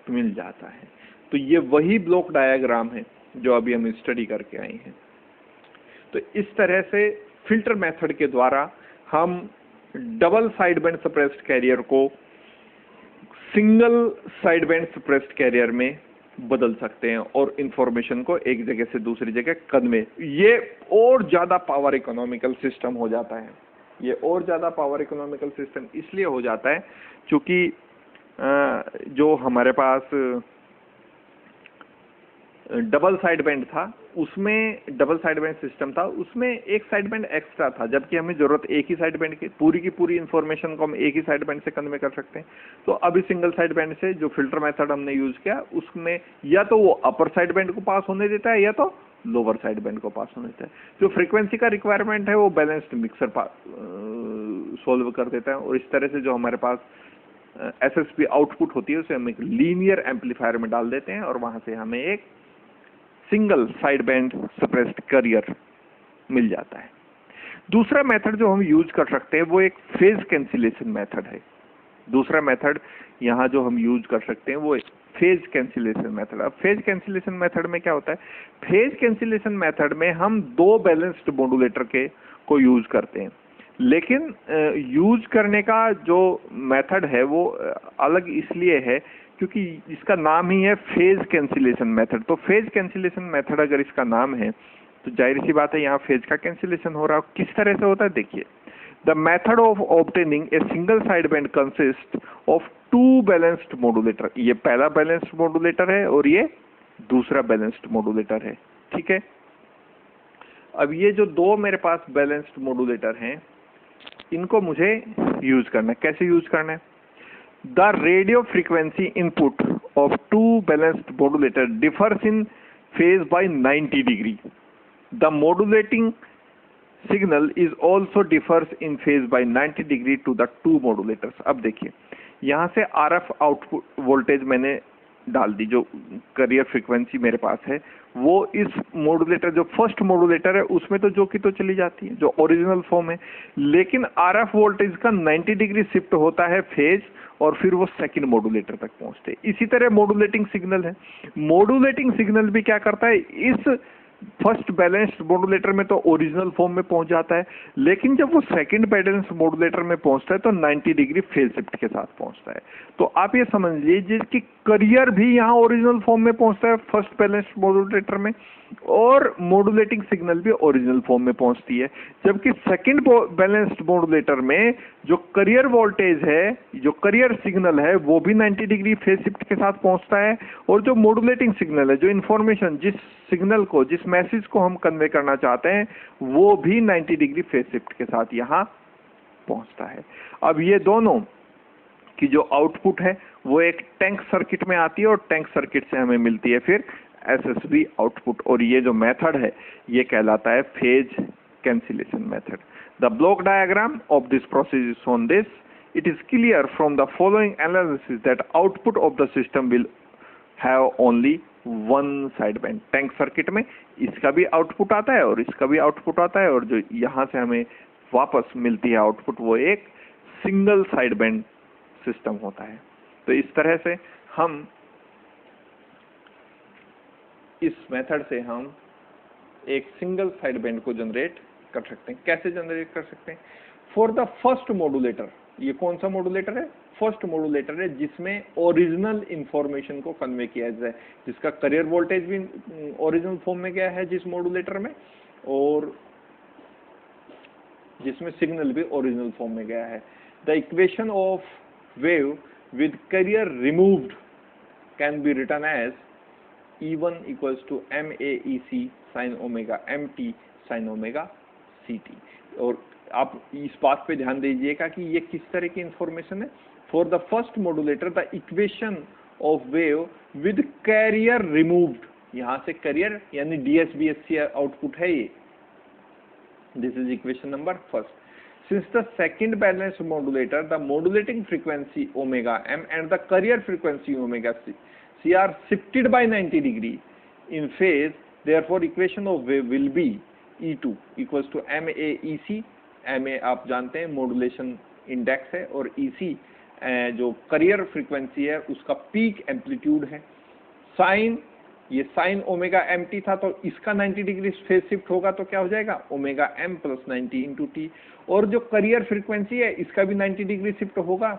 मिल जाता है। तो ये वही ब्लॉक डायग्राम है जो अभी हम स्टडी करके आए हैं। तो इस तरह से फिल्टर मेथड के द्वारा हम double side band suppressed carrier को single side band suppressed carrier में बदल सकते हैं और इंफॉर्मेशन को एक जगह से दूसरी जगह कन्वे, ये और ज्यादा पावर इकोनॉमिकल सिस्टम हो जाता है। ये और ज्यादा पावर इकोनॉमिकल सिस्टम इसलिए हो जाता है क्योंकि जो हमारे पास डबल साइड बैंड था, उसमें डबल साइड बैंड सिस्टम था, उसमें एक साइड बैंड एक्स्ट्रा था, जबकि हमें जरूरत एक ही साइड बैंड की, पूरी की पूरी इंफॉर्मेशन को हम एक ही साइड बैंड से कन्वे कर सकते हैं। तो अभी सिंगल साइड बैंड से जो फिल्टर मेथड हमने यूज किया उसमें या तो वो अपर साइड बैंड को पास होने देता है या तो लोअर साइड बैंड को पास होने देता है। जो फ्रीक्वेंसी का रिक्वायरमेंट है वो बैलेंस्ड मिक्सर सोल्व कर देता है और इस तरह से जो हमारे पास SSB आउटपुट होती है उसे हम एक लीनियर एम्पलीफायर में डाल देते हैं और वहां से हमें एक single side band suppressed carrier मिल जाता है। दूसरा मेथड जो हम यूज कर सकते हैं वो एक फेज कैंसिलेशन मेथड है। दूसरा मेथड यहाँ जो हम यूज कर सकते हैं वो फेज कैंसिलेशन मेथड। अब फेज कैंसिलेशन मेथड में क्या होता है, फेज कैंसिलेशन मेथड में हम दो बैलेंस्ड मॉड्यूलेटर के को यूज करते हैं, लेकिन यूज करने का जो मेथड है वो अलग इसलिए है क्योंकि इसका नाम ही है फेज कैंसिलेशन मेथड। तो फेज कैंसिलेशन मेथड अगर इसका नाम है तो जाहिर सी बात है यहाँ फेज का कैंसिलेशन हो रहा है। किस तरह से होता है देखिए, the method of obtaining a single side band consist of two balanced modulator. ये पहला बैलेंस्ड मॉड्यूलेटर है और ये दूसरा बैलेंस्ड मॉड्यूलेटर है, ठीक है। अब ये जो दो मेरे पास बैलेंस्ड मॉड्यूलेटर हैं इनको मुझे यूज करना है। कैसे यूज करना है, the radio frequency input of two balanced modulator differs in phase by 90 degree. The modulating signal is also differs in phase by 90 degree to the two modulators. अब देखिए यहाँ से RF आउटपुट वोल्टेज मैंने डाल दी, जो कैरियर फ्रीक्वेंसी मेरे पास है वो इस मॉड्यूलेटर जो फर्स्ट मॉड्यूलेटर है उसमें तो जो की तो चली जाती है जो ओरिजिनल फॉर्म है, लेकिन RF वोल्टेज का 90 डिग्री शिफ्ट होता है फेज और फिर वो सेकंड मॉड्यूलेटर तक पहुंचते हैं। इसी तरह मॉड्यूलेटिंग सिग्नल है, मॉड्यूलेटिंग सिग्नल भी क्या करता है, इस फर्स्ट बैलेंस्ड मॉड्यूलेटर में तो ओरिजिनल फॉर्म में पहुंच जाता है, लेकिन जब वो सेकंड बैलेंस्ड मॉड्यूलेटर में पहुंचता है तो 90 डिग्री फेज शिफ्ट के साथ पहुंचता है। तो आप ये समझ लीजिए कि कैरियर भी यहाँ ओरिजिनल फॉर्म में पहुंचता है फर्स्ट बैलेंस्ड मॉड्यूलेटर में और मॉड्यूलेटिंग सिग्नल भी ओरिजिनल फॉर्म में पहुंचती है, जबकि सेकंड बैलेंस्ड मॉड्यूलेटर में जो कैरियर वोल्टेज है, जो कैरियर सिग्नल है वो भी 90 डिग्री फेज शिफ्ट के साथ पहुंचता है और जो मॉड्यूलेटिंग सिग्नल है, जो इंफॉर्मेशन जिस सिग्नल को जिस मैसेज को हम कन्वे करना चाहते हैं वो भी 90 डिग्री फेज शिफ्ट के साथ यहाँ पहुंचता है। अब ये दोनों की जो आउटपुट है वो एक टैंक सर्किट में आती है और टैंक सर्किट से हमें मिलती है फिर SSB आउटपुट, और ये जो मेथड है ये कहलाता है phase cancellation method. The block diagram of this process is on this. It is clear from the following analysis that output of the system will have only one side band. Tank circuit में इसका भी आउटपुट आता है और इसका भी आउटपुट आता है और जो यहाँ से हमें वापस मिलती है आउटपुट वो एक सिंगल साइड बैंड सिस्टम होता है। तो इस तरह से हम इस मेथड से हम एक सिंगल साइड बैंड को जनरेट कर सकते हैं। कैसे जनरेट कर सकते हैं, फॉर द फर्स्ट मॉड्यूलेटर, ये कौन सा मॉड्यूलेटर है, फर्स्ट मॉड्यूलेटर है जिसमें ओरिजिनल इंफॉर्मेशन को कन्वे किया जाए, जिसका कैरियर वोल्टेज भी ओरिजिनल फॉर्म में गया है जिस मॉड्यूलेटर में और जिसमें सिग्नल भी ओरिजिनल फॉर्म में गया है। The equation of wave with carrier removed can be written as E1 equals to MAEC sin omega MT sin omega CT। और आप इस बात पे ध्यान दीजिएगा कि ये किस तरह की इंफॉर्मेशन है। For the first modulator the equation of wave with carrier removed, यहाँ से कैरियर यानी DSBSC आउटपुट है ये, this is equation number first. Since the second balanced modulator, the modulating frequency omega m and the carrier frequency omega c are shifted by 90 degree in phase, therefore equation of wave will be E2 equals to MAEC। MA आप जानते हैं मॉड्यूलेशन इंडेक्स है और EC जो कैरियर फ्रीक्वेंसी है उसका पीक एम्पलीट्यूड है। साइन, ये साइन ओमेगा MT था तो इसका 90 डिग्री फेज शिफ्ट होगा तो क्या हो जाएगा omega M plus 90 into T, और जो कैरियर फ्रीक्वेंसी है इसका भी 90 डिग्री शिफ्ट होगा,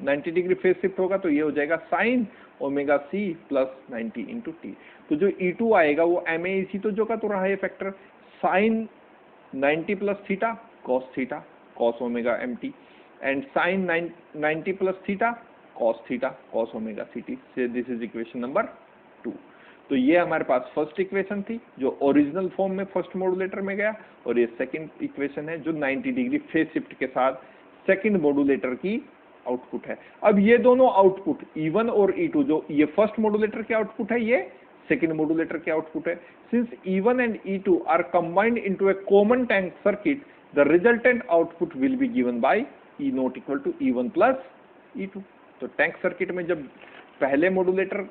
90 डिग्री फेज शिफ्ट होगा तो ये हो जाएगा sine omega C plus 90 into T. तो जो E2 आएगा वो MAEC तो जो का तो रहा है factor sine 90 plus theta cos omega MT and sine 90 plus theta cos omega CT से दिस इज इक्वेशन नंबर 2। तो ये हमारे पास फर्स्ट इक्वेशन थी जो ओरिजिनल फॉर्म में फर्स्ट मॉड्यूलेटर में गया, और ये सेकंड इक्वेशन है जो 90 डिग्री फेज शिफ्ट के साथ सेकंड मॉड्यूलेटर की आउटपुट है। अब ये दोनों आउटपुट E1 और E2, जो ये फर्स्ट मॉड्यूलेटर के आउटपुट है ये सेकंड मॉड्यूलेटर के आउटपुट है। Since E1 and E2 are combined into a common tank circuit, the resultant output will be given by E0 equal to E1 plus E2। तो टैंक सर्किट में जब पहले मॉड्यूलेटर,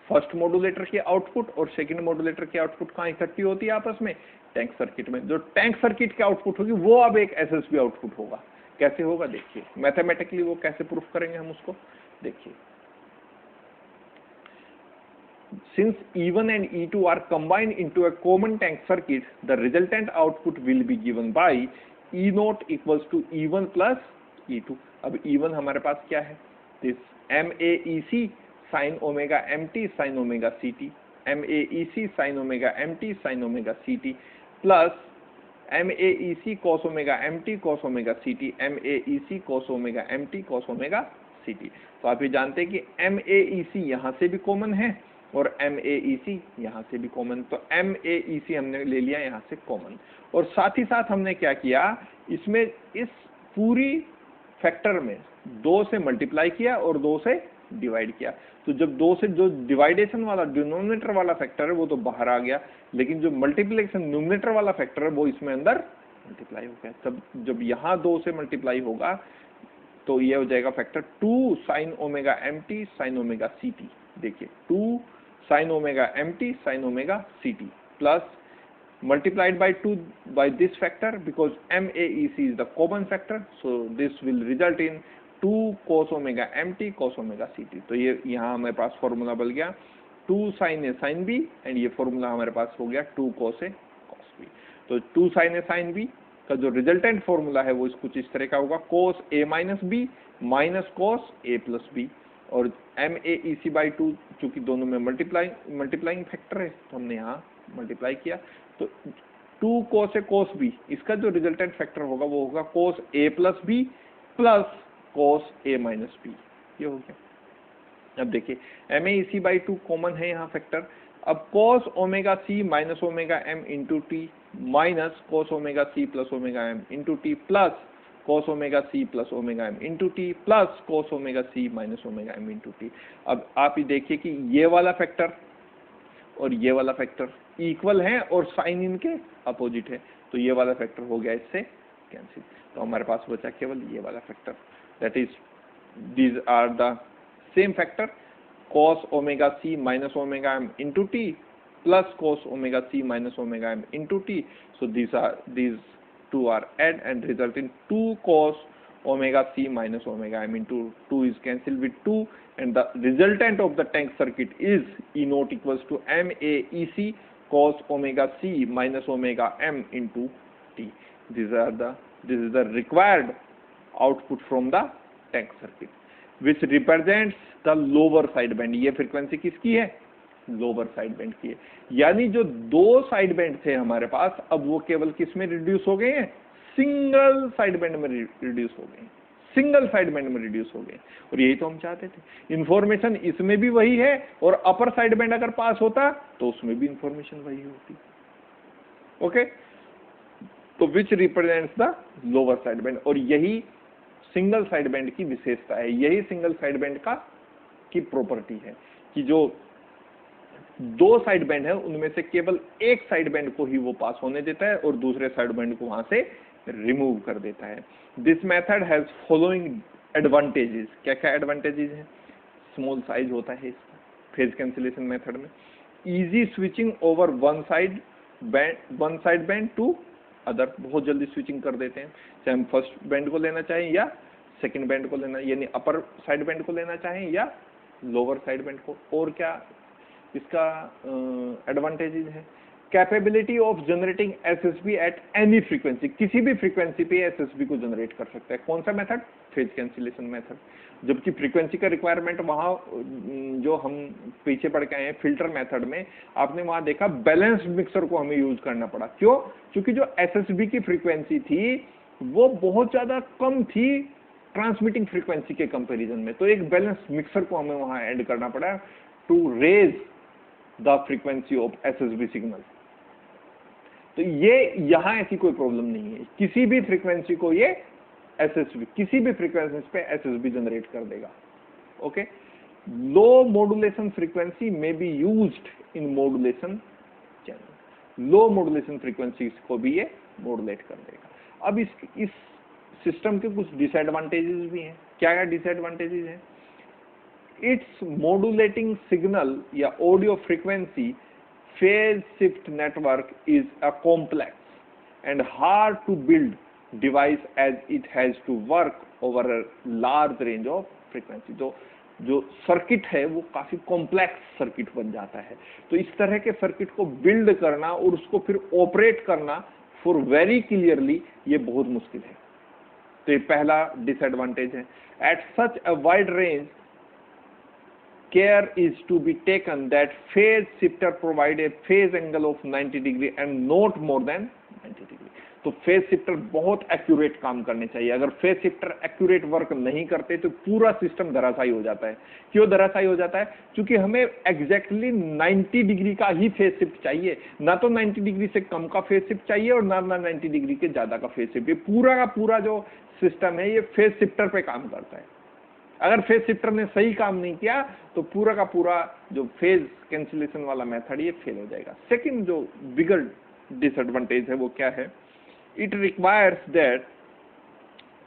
फर्स्ट मॉड्यूलेटर की आउटपुट और सेकंड मॉड्यूलेटर की आउटपुट कहाँ इकट्ठी होती है आपस में, टैंक सर्किट में। जो टैंक सर्किट की आउटपुट होगी वो अब एक एसएसबी आउटपुट होगा। कैसे होगा देखिए, मैथमेटिकली वो कैसे प्रूफ करेंगे हम उसको, देखिए। Since E1 and E2 are combined into a common tank circuit, the resultant output will be given by E0 equals to E1 plus E2। अब E1 हमारे पास क्या है, this MAEC sin omega mt sin omega ct, MAEC sin omega mt sin omega ct plus MAEC cos omega mt cos omega ct, MAEC cos omega mt cos omega ct। तो आप ये जानते हैं कि MAEC यहाँ से भी कॉमन है और MAEC यहाँ से भी कॉमन, तो MAEC हमने ले लिया यहाँ से कॉमन। और साथ ही साथ हमने क्या किया, इसमें इस पूरी फैक्टर में 2 से मल्टीप्लाई किया और 2 से डिवाइड किया। तो जब 2 से जो डिवाइडेशन वाला डिनोमिनेटर वाला फैक्टर है वो तो बाहर आ गया, लेकिन जो मल्टीप्लिकेशन न्यूमिनेटर वाला फैक्टर है वो इसमें अंदर मल्टीप्लाई हो गया। तब जब यहाँ 2 से मल्टीप्लाई होगा तो ये हो जाएगा factor 2 sin omega mt sin omega ct। देखिए 2 sin omega mt sin omega ct plus multiplied by 2 by this factor, because MAEC is the common factor, so this will result in 2 cos omega mt cos omega ct। तो ये यहाँ हमारे पास फॉर्मूला बन गया 2 sin a sin b, and ये फॉर्मूला हमारे पास हो गया 2 cos a cos b। तो 2 sin a sin b का जो रिजल्टेंट फॉर्मूला है वो कुछ इस तरह का होगा, cos a minus b minus cos a plus b, और MAEC बाई 2 चूंकि दोनों में मल्टीप्लाइंग फैक्टर है तो हमने यहाँ मल्टीप्लाई किया, तो 2 cos a cos b, इसका जो रिजल्टेंट फैक्टर होगा वो होगा cos a plus b plus cos a minus b, ये हो गया। अब देखिए MAEC बाई 2 कॉमन है यहाँ फैक्टर, अब cos omega c minus omega m into T minus cos omega c plus omega m into t plus cos omega c plus omega m into t plus cos omega c minus omega m into T. अब आप ये देखिए कि ये वाला फैक्टर और ये वाला फैक्टर इक्वल है और साइन इनके अपोजिट है, तो ये वाला फैक्टर हो गया इससे कैंसिल। तो हमारे पास बचा केवल ये वाला factor, that is these are the same factor cos omega c minus omega m into t plus cos omega c minus omega m into t. So these two are add and result in 2 cos omega c minus omega m into 2 is cancelled with 2, and the resultant of the tank circuit is E naught equals to MAEC cos omega c minus omega m into t। This is the required output from the tank circuit, which represents the lower side band। ये फ्रीक्वेंसी किसकी है, लोअर साइड बैंड की है, यानी जो 2 साइड बैंड थे हमारे पास अब वो केवल किस में रिड्यूस हो गए हैं, सिंगल साइड बैंड में रिड्यूस हो गए, सिंगल साइड बैंड में रिड्यूस हो गए। और यही तो हम चाहते थे, इंफॉर्मेशन इसमें भी वही है और अपर साइड बैंड अगर पास होता तो उसमें भी इंफॉर्मेशन वही होती। ओके, तो विच represents the lower side band, और यही सिंगल साइड बैंड की विशेषता है, यही सिंगल साइड बैंड का की प्रॉपर्टी है कि जो 2 साइड बैंड है उनमें से केवल एक साइड बैंड को ही वो पास होने देता है और दूसरे साइड बैंड को वहां से रिमूव कर देता है। This method has following advantages. क्या क्या एडवांटेजेस हैं, स्मॉल साइज होता है इसका फेज कैंसिलेशन मेथड में, easy switching over one side band to other, बहुत जल्दी स्विचिंग कर देते हैं, चाहे हम फर्स्ट बैंड को लेना चाहें या सेकंड बैंड को लेना, यानी अपर साइड बैंड को लेना चाहें या लोअर साइड बैंड को। और क्या इसका एडवांटेजेस है, capability of generating SSB at any frequency, किसी भी फ्रीक्वेंसी पे एसएसबी को जनरेट कर सकता है। कौन सा मेथड, फेज कैंसिलेशन मेथड, जबकि फ्रीक्वेंसी का रिक्वायरमेंट वहाँ जो हम पीछे पड़ के आए हैं फिल्टर मेथड में, आपने वहाँ देखा बैलेंस्ड मिक्सर को हमें यूज करना पड़ा। क्यों, क्योंकि जो एसएसबी की फ्रीक्वेंसी थी वो बहुत ज्यादा कम थी ट्रांसमिटिंग फ्रीक्वेंसी के कंपेरिजन में, तो एक बैलेंस मिक्सर को हमें वहाँ ऐड करना पड़ा to raise the frequency of SSB signal. तो ये यहां ऐसी कोई प्रॉब्लम नहीं है, किसी भी फ्रीक्वेंसी को ये एसएसबी, किसी भी फ्रीक्वेंसी पे एसएसबी जनरेट कर देगा। ओके, लो मॉड्यूलेशन फ्रीक्वेंसी में be used in modulation channel, low modulation frequency को भी ये मॉड्यूलेट कर देगा। अब इस सिस्टम के कुछ डिसएडवांटेजेस भी हैं, क्या क्या डिसएडवांटेजेस हैं? इट्स मॉड्यूलेटिंग सिग्नल या audio frequency phase shift network is a complex and hard to build device as it has to work over a large range of frequency. तो जो सर्किट है वो काफी कॉम्प्लेक्स सर्किट बन जाता है, तो इस तरह के सर्किट को बिल्ड करना और उसको फिर ऑपरेट करना फॉर वेरी क्लियरली ये बहुत मुश्किल है। तो ये पहला डिसएडवांटेज है। At such a wide range care is to be taken that phase shifter provide a phase angle of 90 degree and not more than 90 degree. तो फेज शिफ्टर बहुत एक्यूरेट काम करने चाहिए। अगर फेज शिफ्टर एक्यूरेट वर्क नहीं करते तो पूरा सिस्टम धराशायी हो जाता है। क्यों धराशायी हो जाता है? क्योंकि हमें एग्जैक्टली 90 डिग्री का ही फेज शिफ्ट चाहिए, ना तो 90 डिग्री से कम का फेज शिफ्ट चाहिए और ना 90 डिग्री के ज्यादा का फेज शिफ्ट। ये पूरा का पूरा जो सिस्टम है ये फेज शिफ्टर पे काम करता है। अगर फेज शिफ्टर ने सही काम नहीं किया तो पूरा का पूरा जो फेज कैंसिलेशन वाला मेथड ये फेल हो जाएगा। सेकंड जो बिगर डिसएडवांटेज है वो क्या है? It requires that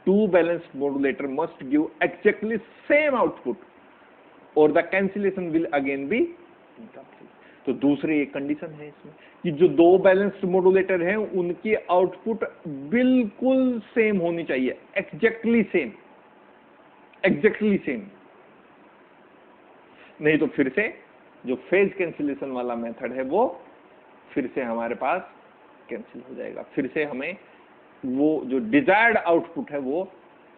two balanced modulator must give exactly same output और the cancellation will again be incomplete. तो दूसरी एक कंडीशन है इसमें कि जो दो बैलेंस्ड मॉड्यूलेटर हैं उनकी आउटपुट बिल्कुल सेम होनी चाहिए, एग्जैक्टली सेम, एग्जैक्टली सेम। नहीं तो फिर से जो फेज कैंसिलेशन वाला मेथड है वो फिर से हमारे पास कैंसिल हो जाएगा, फिर से हमें वो जो डिजायर्ड आउटपुट है वो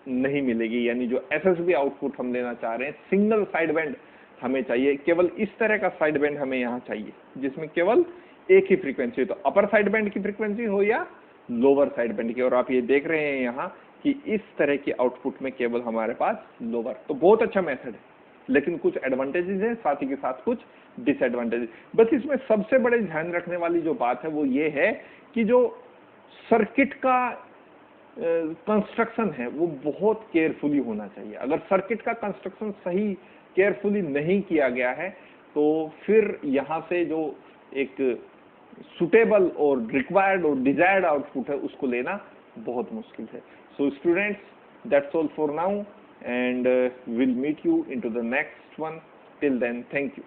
नहीं मिलेगी। यानी जो एसएसबी आउटपुट हम लेना चाह रहे हैं, सिंगल साइड बैंड हमें चाहिए, केवल इस तरह का साइड बैंड हमें यहाँ चाहिए जिसमें केवल एक ही फ्रीक्वेंसी हो, तो अपर साइड बैंड की फ्रीक्वेंसी हो या लोअर साइड बैंड की। और आप ये देख रहे हैं यहाँ कि इस तरह की आउटपुट में केवल हमारे पास लोअर। तो बहुत अच्छा मेथड है, लेकिन कुछ एडवांटेजेस हैं साथ ही के साथ कुछ डिसएडवांटेजेस। बस इसमें सबसे बड़े ध्यान रखने वाली जो बात है वो ये है कि जो सर्किट का कंस्ट्रक्शन है वो बहुत केयरफुली होना चाहिए। अगर सर्किट का कंस्ट्रक्शन सही केयरफुली नहीं किया गया है तो फिर यहाँ से जो एक सुटेबल और रिक्वायर्ड और डिजायर्ड आउटपुट है उसको लेना बहुत मुश्किल है। So students, that's all for now, and we'll meet you into the next one. Till then, thank you.